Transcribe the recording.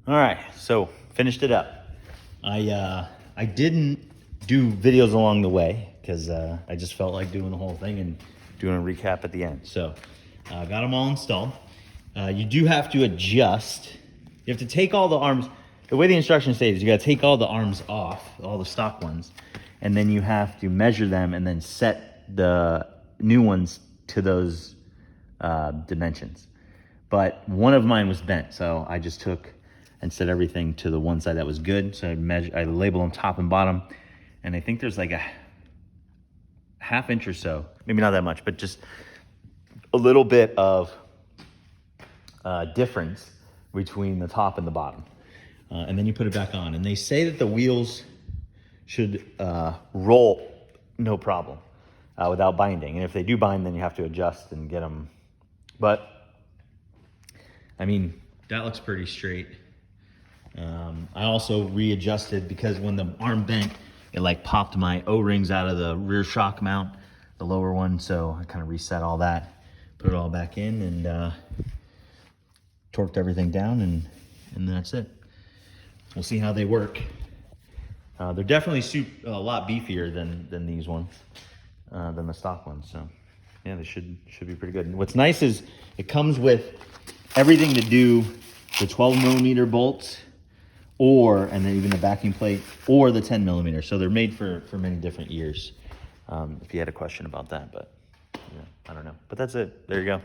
All right, so finished it up. I didn't do videos along the way because I just felt like doing the whole thing and doing a recap at the end. So got them all installed. You do have to adjust. You have to take all the arms. The way the instructions say is you got to take all the arms off, all the stock ones, and then you have to measure them and then set the new ones to those dimensions. But one of mine was bent, so I just took and set everything to the one side that was good. So I label them top and bottom, and I think there's like a ½ inch or so, maybe not that much, but just a little bit of difference between the top and the bottom. And then you put it back on. And they say that the wheels should roll no problem without binding. And if they do bind, then you have to adjust and get them. But I mean, that looks pretty straight. I also readjusted because when the arm bent, it like popped my O-rings out of the rear shock mount, the lower one. So I kind of reset all that, put it all back in, and torqued everything down, and that's it. We'll see how they work. They're definitely a lot beefier than these ones, than the stock ones. So yeah, they should be pretty good. And what's nice is it comes with everything to do the 12mm bolts, and then even the backing plate, or the 10mm. So they're made for many different years. If you had a question about that, but yeah, I don't know. But that's it. There you go.